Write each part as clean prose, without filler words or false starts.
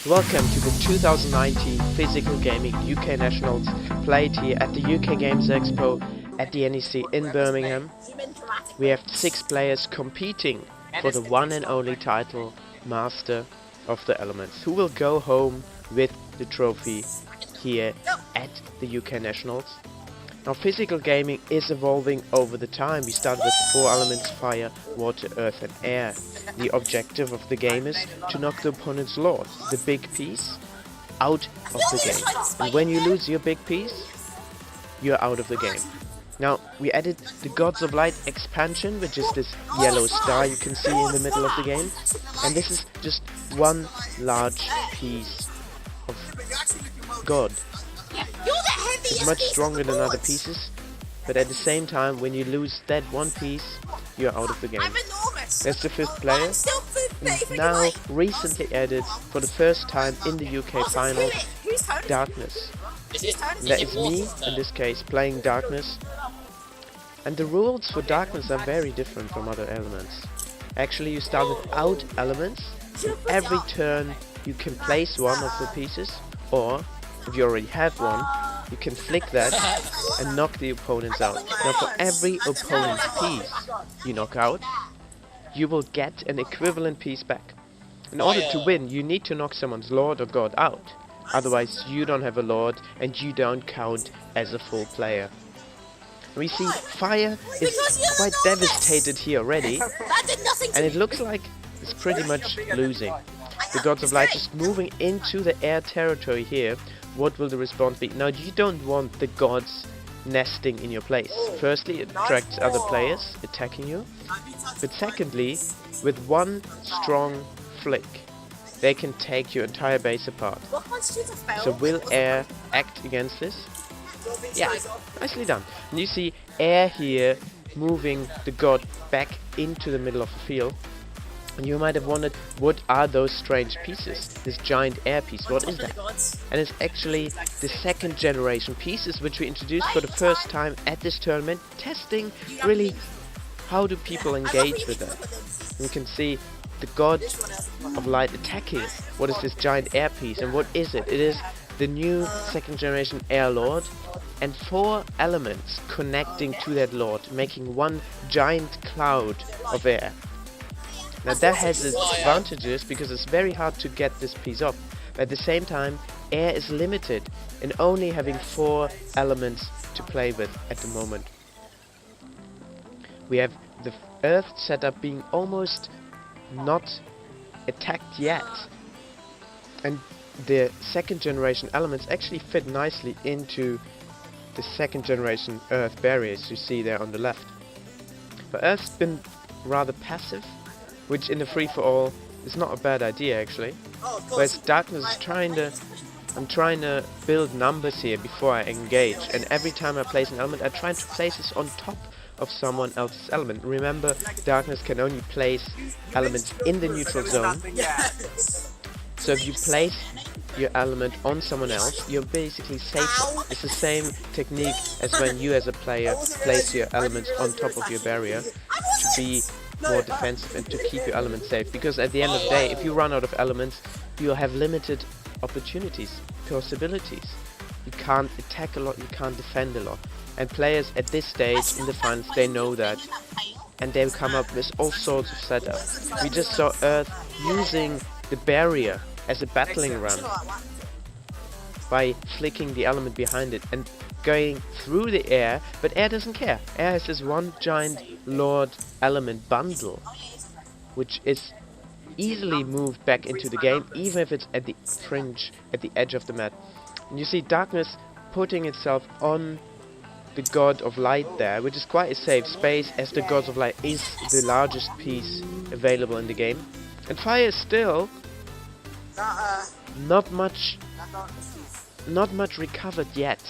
Welcome to the 2019 Physical Gaming UK Nationals played here at the UK Games Expo at the NEC in Birmingham. We have 6 players competing for the one and only title Master of the Elements, who will go home with the trophy here at the UK Nationals. Now, physical gaming is evolving over the time. We start with 4 elements: fire, water, earth and air. The objective of the game is to knock the opponent's lord, the big piece, out of the game. And when you lose your big piece, you're out of the game. Now, we added the Gods of Light expansion, which is this yellow star you can see in the middle of the game. And this is just one large piece of God. It's much stronger than other pieces, but at the same time, when you lose that one piece, you're out of the game. That's the 5th player, and now recently added for the first time in the UK finals, Darkness. And that is me, in this case, playing Darkness. And the rules for Darkness are very different from other elements. Actually, you start without elements. Every turn you can place one of the pieces, or if you already have one, you can flick that and knock the opponents out. Now, for every opponent's piece you knock out, you will get an equivalent piece back. In order to win, you need to knock someone's lord or god out. Otherwise, you don't have a lord and you don't count as a full player. We see fire is quite devastated here already, and it looks like it's pretty much losing. The Gods of Light just moving into the air territory here. What will the response be? Now, you don't want the gods nesting in your place. Firstly, it attracts other players attacking you. But secondly, with one strong flick, they can take your entire base apart. So will air act against this? Yeah, nicely done. And you see air here moving the god back into the middle of the field. And you might have wondered, what are those strange pieces? This giant air piece, what is that? And it's actually the 2nd generation pieces which we introduced for the first time at this tournament, testing really how do people engage with that. You can see the God of Light attacking. What is this giant air piece and what is it? It is the new 2nd generation Air Lord and 4 elements connecting to that Lord, making one giant cloud of air. Now, that has its advantages because it's very hard to get this piece up. But at the same time, air is limited in only having 4 elements to play with at the moment. We have the earth setup being almost not attacked yet. And the 2nd generation elements actually fit nicely into the 2nd generation earth barriers you see there on the left. But earth's been rather passive, which in the free-for-all is not a bad idea actually. Whereas Darkness is I'm trying to build numbers here before I engage, and every time I place an element I try to place this on top of someone else's element. Remember, Darkness can only place elements in the neutral zone. So if you place your element on someone else, you're basically safer. It's the same technique as when you as a player place your elements on top of your barrier to be more defensive and to keep your elements safe, because at the end of the day, if you run out of elements, you'll have limited opportunities, possibilities. You can't attack a lot, you can't defend a lot, and players at this stage in the finals, they know that, and they'll come up with all sorts of setups. We just saw Earth using the barrier as a battling ram by flicking the element behind it and going through the air, but air doesn't care. Air has this one giant Lord element bundle, which is easily moved back into the game, even if it's at the fringe, at the edge of the map. And you see Darkness putting itself on the God of Light there, which is quite a safe space, as the God of Light is the largest piece available in the game. And Fire is still not much recovered yet.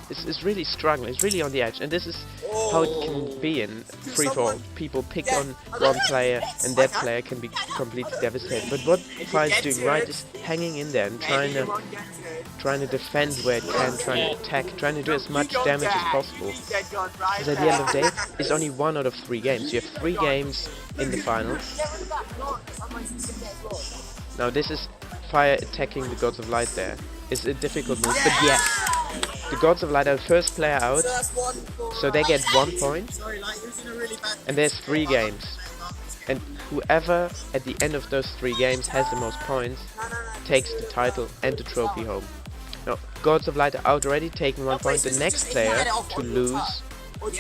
It's really struggling, it's really on the edge, and this is how it can be in free-for-all. People pick on one player and that player can be completely devastated. But what Fire is doing right is hanging in there and trying to defend where it can, trying to attack, trying to do as much damage as possible. Because at the end of the day, it's only 1 out of 3 games. You have 3 games in the finals. Now this is Fire attacking the Gods of Light there is a difficult move, but yes, the Gods of Light are the first player out, so they get 1 point, and there's 3 games, and whoever at the end of those 3 games has the most points takes the title and the trophy home. Now, Gods of Light are out already, taking 1 point. The next player to lose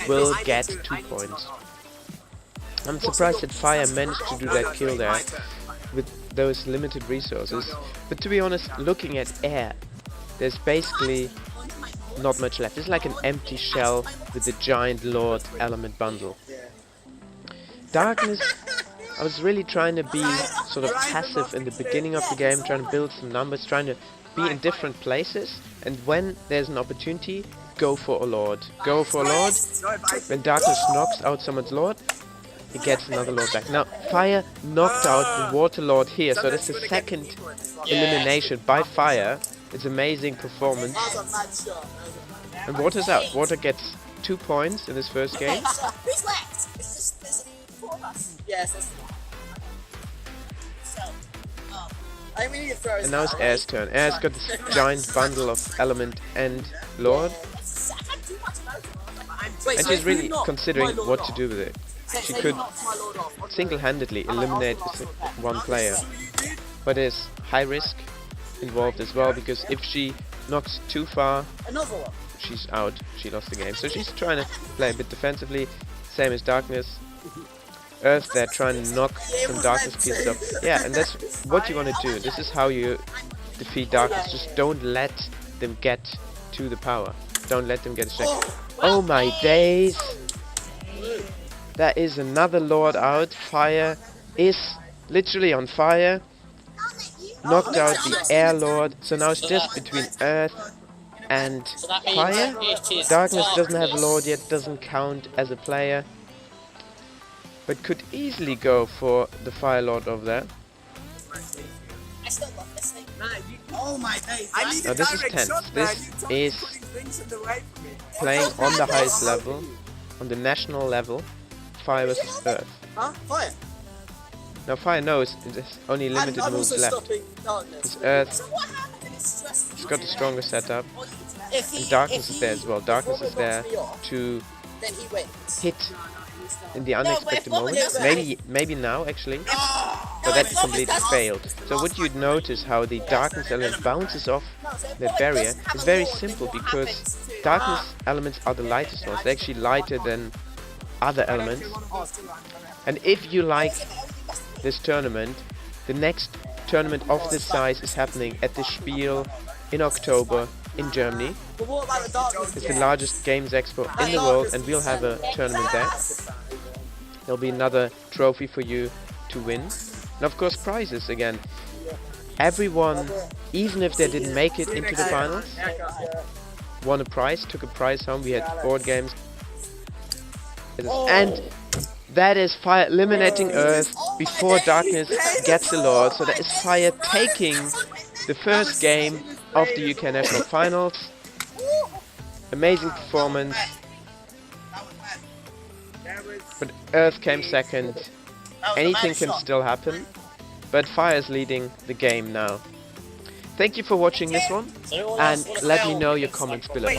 will get 2 points. I'm surprised that Fire managed to do that kill there with those limited resources, but to be honest, looking at Air, there's basically not much left. It's like an empty shell with a giant Lord element bundle. Darkness, I was really trying to be sort of passive in the beginning of the game, trying to build some numbers, trying to be in different places, and when there's an opportunity, go for a Lord. Go for a Lord. When Darkness knocks out someone's Lord, he gets another Lord back. Now, Fire knocked out the Water Lord here, so that's the second elimination by Fire. It's amazing performance. And Water's out. Water gets 2 points in his first game. And now it's Air's turn. Air's got this giant bundle of Element and Lord. And she's really considering what to do with it. She could single-handedly eliminate one player. But there's high risk involved as well, because if she knocks too far, she's out. She lost the game. So she's trying to play a bit defensively. Same as Darkness. Earth there trying to knock some Darkness pieces up. Yeah, and that's what you want to do. This is how you defeat Darkness. Just don't let them get to the power. Don't let them get a strength. Oh my days! There is another Lord out. Fire is literally on fire. Knocked out the Air Lord. So now it's just between Earth and Fire. Darkness doesn't have a Lord yet, doesn't count as a player, but could easily go for the Fire Lord over there. Now this is tense. This is playing on the highest level, on the national level, Fire versus Earth. Now Fire knows there's only limited moves left. Because Earth has got the stronger setup, and Darkness is there as well. Darkness is there to hit in the unexpected moment. Maybe now actually, but that completely failed. So what you'd notice how the Darkness element bounces off that barrier is very simple, because Darkness elements are the lightest ones. They're actually lighter than other elements. And if you like this tournament, the next tournament of this size is happening at the Spiel in October in Germany. It's the largest games expo in the world, and we'll have a tournament there. There'll be another trophy for you to win. And of course prizes again. Everyone, even if they didn't make it into the finals, won a prize, took a prize home. We had board games. And that is Fire eliminating Earth before Darkness gets the Lord. So that is Fire taking the first game of the UK National Finals. Amazing performance. But Earth came second. Anything can still happen, but Fire is leading the game now. Thank you for watching this one, and let me know your comments below.